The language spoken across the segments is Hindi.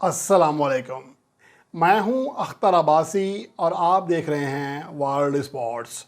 अस्सलामुअलैकुम। मैं हूं अख्तर अब्बासी और आप देख रहे हैं world sports.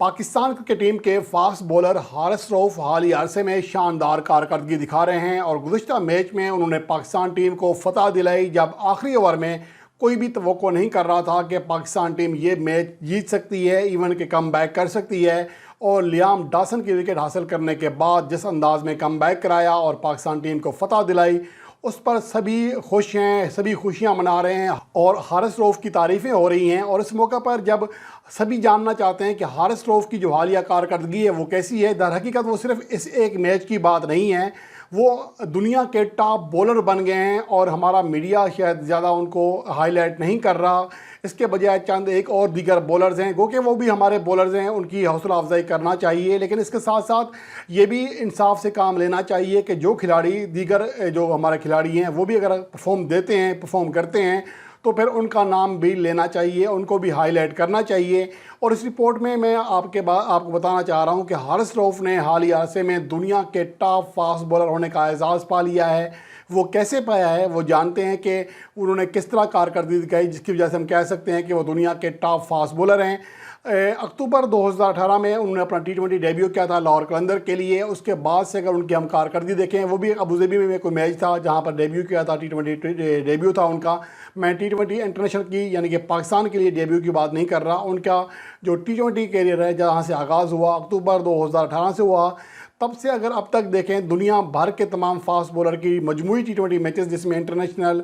Pakistan cricket team के फास्ट बॉलर हारिस रऊफ हालिया अरसे में शानदार कारकर्दगी दिखा रहे हैं और गुज़िश्ता मैच में उन्होंने पाकिस्तान टीम को फतह दिलाई जब आखिरी ओवर में कोई भी तवक्को नहीं कर रहा था कि पाकिस्तान टीम ये मैच जीत सकती है, इवन के कम बैक कर सकती है। और लियाम डॉसन की विकेट हासिल करने के बाद जिस अंदाज में कम बैक कराया और पाकिस्तान टीम को फतह दिलाई, उस पर सभी खुश हैं, सभी खुशियां मना रहे हैं और हारिस रऊफ की तारीफ़ें हो रही हैं। और इस मौके पर जब सभी जानना चाहते हैं कि हारिस रऊफ की जो हालिया कारकर्दगी है वो कैसी है, दर हकीकत वो सिर्फ इस एक मैच की बात नहीं है, वो दुनिया के टॉप बॉलर बन गए हैं और हमारा मीडिया शायद ज़्यादा उनको हाईलाइट नहीं कर रहा। इसके बजाय चंद एक और दीगर बॉलर्स हैं, गो कि वो भी हमारे बॉलर्स हैं, उनकी हौसला अफजाई करना चाहिए। लेकिन इसके साथ साथ ये भी इंसाफ से काम लेना चाहिए कि जो खिलाड़ी दीगर जो हमारे खिलाड़ी हैं वो भी अगर परफॉर्म देते हैं, परफॉर्म करते हैं, तो फिर उनका नाम भी लेना चाहिए, उनको भी हाईलाइट करना चाहिए। और इस रिपोर्ट में मैं आपको बताना चाह रहा हूं कि हारिस रऊफ ने हालिया अरसे में दुनिया के टॉप फास्ट बॉलर होने का एजाज़ पा लिया है। वो कैसे पाया है, वो जानते हैं कि उन्होंने किस तरह कारकर्दगी दिखाई जिसकी वजह से हम कह सकते हैं कि वो दुनिया के टॉप फास्ट बॉलर हैं। अक्टूबर 2018 में उन्होंने अपना T20 डेब्यू किया था लाहौर कलंदर के लिए। उसके बाद से अगर उनकी हम कारकर्दगी देखें, वो भी अबूधाबी में कोई मैच था जहां पर डेब्यू किया था, T20 डेब्यू था उनका। मैं T20 इंटरनेशनल की यानी कि पाकिस्तान के लिए डेब्यू की बात नहीं कर रहा, उनका जो T20 कैरियर है जहां से आगाज़ हुआ अक्टूबर 2018 से हुआ, तब से अगर अब तक देखें दुनिया भर के तमाम फास्ट बॉलर की मजमूई T20 मैचेस जिसमें इंटरनेशनल,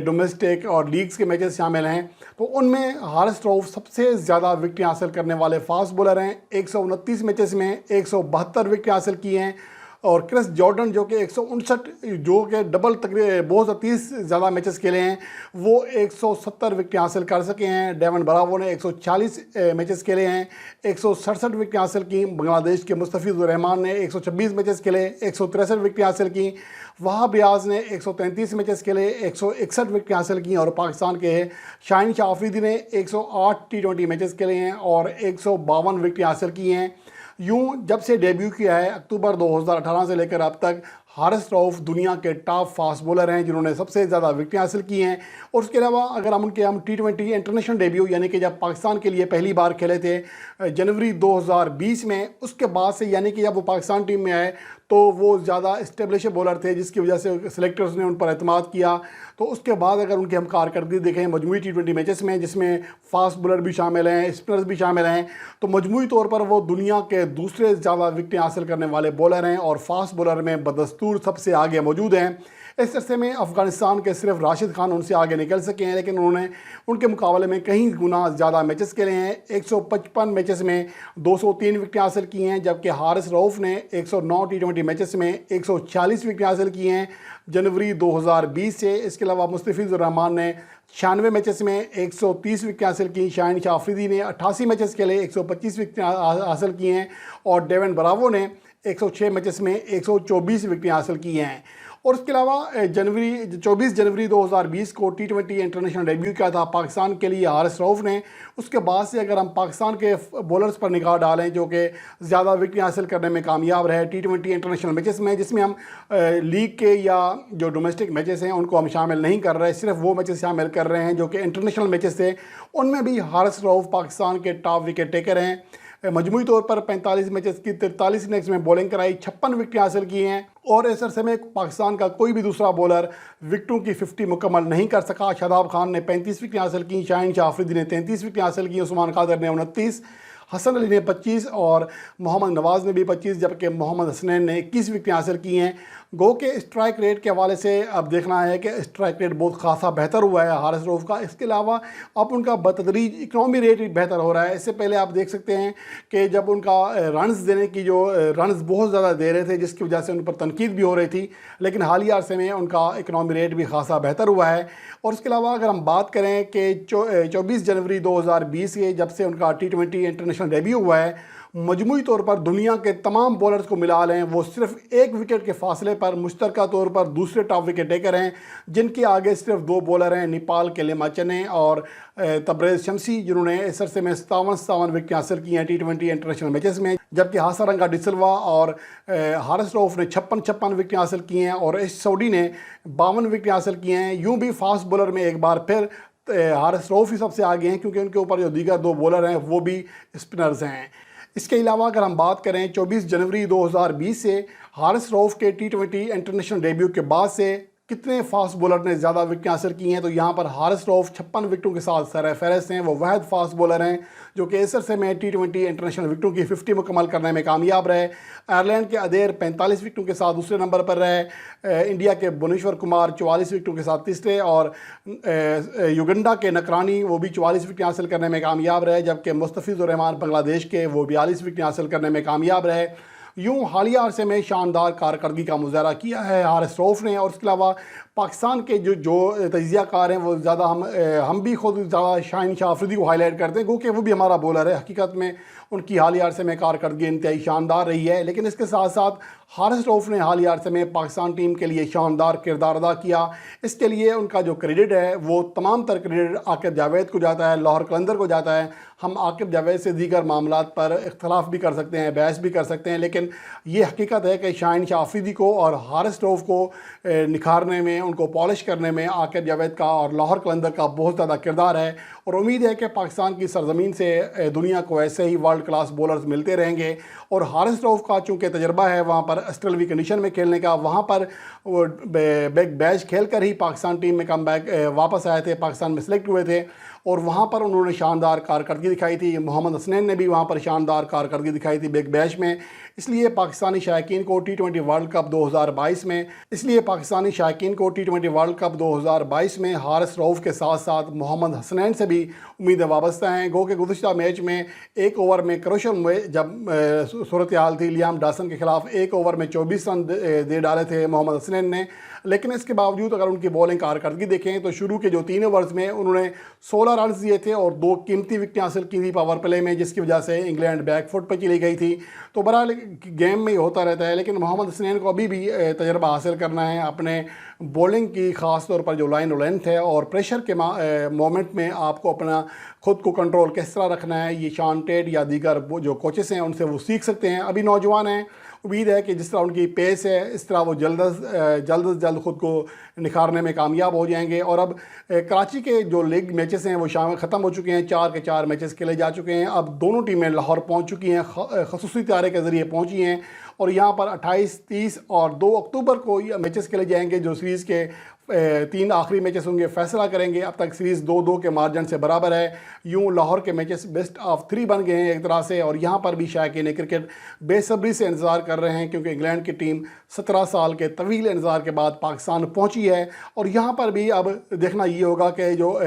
डोमेस्टिक और लीग्स के मैचेस शामिल हैं, तो उनमें हारिस रऊफ सबसे ज़्यादा विकेट हासिल करने वाले फास्ट बॉलर हैं। 129 मैचेस में 172 विकेट हासिल किए हैं। और क्रिस जॉर्डन जो कि 159, जो कि डबल तकरीबन बहुत 30 ज़्यादा मैचेस खेले हैं, वो 170 विकेट हासिल कर सके हैं। डेवन ब्रावो ने 140 मैचेस खेले हैं, 167 विकेट हासिल की। बांग्लादेश के मुस्तफिजुर रहमान ने 126 मैचेस खेले, 163 विकेट हासिल की। वहाब रियाज ने 133 मैचेस खेले, 161 विकेट हासिल की। और पाकिस्तान के शाहीन शाह अफरीदी ने 108 T20 मैचेस खेले हैं और 152 विकेट हासिल किए हैं। यूं जब से डेब्यू किया है अक्टूबर 2018 से लेकर अब तक हारिस रऊफ दुनिया के टॉप फास्ट बॉलर हैं जिन्होंने सबसे ज़्यादा विकेट हासिल की हैं। और उसके अलावा अगर हम T20 इंटरनेशनल डेब्यू यानी कि जब पाकिस्तान के लिए पहली बार खेले थे जनवरी 2020 में, उसके बाद से यानी कि जब वो पाकिस्तान टीम में आए तो वो ज़्यादा इस्टेब्लिश बॉलर थे जिसकी वजह से सिलेक्टर्स ने उन पर एतमाद किया। तो उसके बाद अगर उनकी हम कारकर्दगी देखें मजमूई T20 मैचेस में, जिसमें फास्ट बॉलर भी शामिल हैं, स्पिनर्स भी शामिल हैं, तो मजमूई तौर पर वो दुनिया के दूसरे ज़्यादा विकेट हासिल करने वाले बॉलर हैं और फास्ट बॉलर में बदस्तूर सबसे आगे मौजूद हैं। इस अरसे में अफ़गानिस्तान के सिर्फ राशिद खान उनसे आगे निकल सके हैं, लेकिन उन्होंने उनके मुकाबले में कहीं गुना ज़्यादा मैचेस खेले हैं। 155 मैचेस में 203 विकेट हासिल किए हैं, जबकि हारिस रऊफ ने 109 T20 मैचेस में 140 विकेट हासिल किए हैं जनवरी 2020 से। इसके अलावा मुस्तफिजुर रहमान ने 96 मैचेस में 130 विकेट हासिल की। शाहीन शाह अफरीदी ने 88 मैचेस खेले, 125 विकेट हासिल किए हैं। और डेवन ब्रावो ने 106 मैचेस में 124 विकेट हासिल किए हैं। और उसके अलावा 24 जनवरी 2020 को T20 इंटरनेशनल डेब्यू किया था पाकिस्तान के लिए हारिस रऊफ ने। उसके बाद से अगर हम पाकिस्तान के बॉलर्स पर निगाह डालें जो कि ज़्यादा विकेट हासिल करने में कामयाब रहे T20 इंटरनेशनल मैचेस में, जिसमें हम लीग के या जो डोमेस्टिक मैचेस हैं उनको हम शामिल नहीं कर रहे, सिर्फ वो मैचेस शामिल कर रहे हैं जो कि इंटरनेशनल मैचेस थे, उनमें भी हारिस रऊफ पाकिस्तान के टॉप विकेट टेकर हैं। मजमूई तौर पर 45 मैचेस की 43 इनिंग्स में बॉलिंग कराई, 56 विकेट हासिल किए हैं। और इस अरसे में पाकिस्तान का कोई भी दूसरा बॉलर विकेटों की 50 मुकम्मल नहीं कर सका। शादाब खान ने 35 विकेट हासिल की, शाहीन शाह अफरीदी ने 33 विकेट हासिल की, उस्मान कादर ने 29, हसन अली ने 25 और मोहम्मद नवाज़ ने भी 25, जबकि मोहम्मद हसनैन ने 21 विकेट हासिल की हैं। गो के स्ट्राइक रेट के हवाले से अब देखना है कि स्ट्राइक रेट बहुत खासा बेहतर हुआ है हारिस रऊफ का। इसके अलावा अब उनका बतदरीज इकनॉमी रेट भी बेहतर हो रहा है। इससे पहले आप देख सकते हैं कि जब उनका रन्स देने की जो रन्स बहुत ज़्यादा दे रहे थे जिसकी वजह से उन पर तनकीद भी हो रही थी, लेकिन हालिया अरसे में उनका इकनॉमी रेट भी खासा बेहतर हुआ है। और इसके अलावा अगर हम बात करें कि 24 जनवरी 2020 के जब से उनका T20 इंटरनेशनल डेब्यू हुआ है, मजमूई तौर पर दुनिया के तमाम बॉलर्स को मिला लें वो सिर्फ एक विकेट के फासले पर मुश्तरका तौर पर दूसरे टॉप विकेट टेकर हैं, जिनके आगे सिर्फ 2 बॉलर हैं, नेपाल के लिमाचने और तबरेज़ शमसी, जिन्होंने इस अरसे में 57 विकेट हासिल की हैं T20 इंटरनेशनल मैचेस में, जबकि हासारंगा डिसिल्वा और हारिस रऊफ ने 56 विकेट हासिल की हैं और इस सऊदी ने 52 विकेट हासिल किए हैं। यूँ भी फास्ट बॉलर में एक बार फिर हारिस रऊफ ही सबसे आगे हैं, क्योंकि उनके ऊपर जो दीगर 2 बॉलर हैं वो भी स्पिनर्स हैं। इसके अलावा अगर हम बात करें 24 जनवरी 2020 से हारिस रऊफ के T20 इंटरनेशनल डेब्यू के बाद से कितने फास्ट बॉलर ने ज़्यादा विकेट हासिल की हैं, तो यहाँ पर हारिस रऊफ 56 विकेटों के साथ सर फहरिस्त हैं। वो वाहिद फास्ट बॉलर हैं जो कि इस अरसे में T20 इंटरनेशनल विकेटों की 50 मुकम्मल करने में कामयाब रहे। आयरलैंड के अदेर 45 विकेटों के साथ दूसरे नंबर पर रहे। इंडिया के भुवनेश्वर कुमार 44 विकेटों के साथ तीसरे, और युगंडा के नकरानी वो भी 44 विकेट हासिल करने में कामयाब रहे, जबकि मुस्तफिजुर रहमान बांग्लादेश के वो 42 विकेट हासिल करने में कामयाब रहे। यूँ हालिया अरसे में शानदार कारकर्दगी का मुजाहरा किया है हारिस रऊफ ने। और इसके अलावा पाकिस्तान के जो तजियाकार हैं वो ज़्यादा हम भी खुद ज़्यादा शाहीन शाह अफरीदी को हाईलाइट करते हैं, क्योंकि वो भी हमारा बॉलर है। हकीकत में उनकी हालिया अरसे में कारकर्दगी इंतहाई शानदार रही है, लेकिन इसके साथ साथ हारिस रऊफ ने हालिया अरसे में पाकिस्तान टीम के लिए शानदार किरदार अदा किया। इसके लिए उनका जो क्रेडिट है वो तमाम तर क्रेडिट आकिब जावेद को जाता है, लाहौर कलंदर को जाता है। हम आकिब जावेद से दीगर मामलात पर इख्तलाफ भी कर सकते हैं, बहस भी कर सकते हैं, लेकिन ये हकीकत है कि शाहीन शाह अफरीदी को और हारिस रऊफ को निखारने में, उनको पॉलिश करने में आकिब जावेद का और लाहौर कलंदर का बहुत ज़्यादा किरदार है। और उम्मीद है कि पाकिस्तान की सरजमीन से दुनिया को ऐसे ही वर्ल्ड क्लास बॉलर्स मिलते रहेंगे। और हारिस रऊफ का चूँकि तजर्बा है वहाँ पर ऑस्ट्रेलवी कंडीशन में खेलने का, वहाँ पर वो बैक बैच खेल कर ही पाकिस्तान टीम में कम बैक वापस आए थे, पाकिस्तान में सेलेक्ट हुए थे और वहाँ पर उन्होंने शानदार कारकर्दगी दिखाई थी। मोहम्मद हसनैन ने भी वहाँ पर शानदार कारकर्दगी दिखाई थी बैक बैच में। इसलिए पाकिस्तानी शायकीन को T20 वर्ल्ड कप 2022 में हारिस रऊफ के साथ साथ मोहम्मद हसनैन से भी उम्मीदें वाबस्ता हैं। गो के गुज़िश्ता मैच में 1 ओवर में क्रोशल में जब सूरत हाल थी, लियाम डॉसन के खिलाफ 1 ओवर में 24 रन दे डाले थे मोहम्मद हसनैन ने, लेकिन इसके बावजूद अगर उनकी बॉलिंग कारकर्दगी देखें तो शुरू के जो 3 ओवर्स में उन्होंने 16 रन दिए थे और 2 कीमती विकेट हासिल की थी पावर प्ले में, जिसकी वजह से इंग्लैंड बैकफुट पर चली गई थी। तो बहरहाल गेम में होता रहता है, लेकिन मोहम्मद हसनैन को अभी भी तजर्बा हासिल करना है अपने बॉलिंग की, ख़ास तौर पर जो लाइन और लेंथ है और प्रेशर के मोमेंट में आपको अपना खुद को कंट्रोल किस तरह रखना है, ये शॉन टेट या दीगर जो कोचेस हैं उनसे वो सीख सकते हैं। अभी नौजवान हैं, उम्मीद है कि जिस तरह उनकी पेस है इस तरह वो जल्द से जल्द ख़ुद को निखारने में कामयाब हो जाएंगे। और अब कराची के जो लीग मैचेस हैं वो शाम ख़त्म हो चुके हैं, 4 के 4 मैचेस खेले जा चुके हैं। अब दोनों टीमें लाहौर पहुंच चुकी हैं, ख़ुसूसी तारे के ज़रिए पहुंची हैं और यहाँ पर 28, 30 और 2 अक्टूबर को ये मैचेस खेले जाएंगे जो सीरीज़ के 3 आखिरी मैचेस होंगे फैसला करेंगे। अब तक सीरीज़ 2-2 के मार्जिन से बराबर है। यूँ लाहौर के मैचेस बेस्ट ऑफ 3 बन गए हैं एक तरह से, और यहाँ पर भी शायकीन क्रिकेट बेसब्री से इंतज़ार कर रहे हैं, क्योंकि इंग्लैंड की टीम 17 साल के तवील इंतज़ार के बाद पाकिस्तान पहुँची है। और यहाँ पर भी अब देखना ये होगा कि जो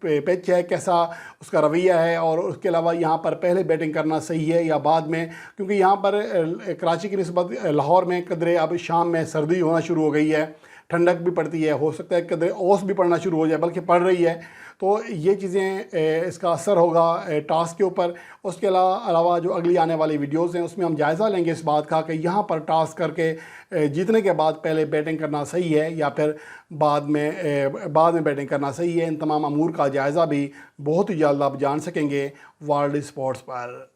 पिच है कैसा उसका रवैया है, और उसके अलावा यहाँ पर पहले बैटिंग करना सही है या बाद में, क्योंकि यहाँ पर कराची की निस्बत लाहौर में कदरे अब शाम में सर्दी होना शुरू हो गई है, ठंडक भी पड़ती है, हो सकता है कदरे ओस भी पड़ना शुरू हो जाए, बल्कि पड़ रही है। तो ये चीज़ें इसका असर होगा टॉस के ऊपर। उसके अलावा जो अगली आने वाली वीडियोज़ हैं उसमें हम जायज़ा लेंगे इस बात का कि यहाँ पर टॉस करके जीतने के बाद पहले बैटिंग करना सही है या फिर बाद में बैटिंग करना सही है। इन तमाम अमूर का जायज़ा भी बहुत ही जल्द आप जान सकेंगे वर्ल्ड स्पोर्ट्स पर।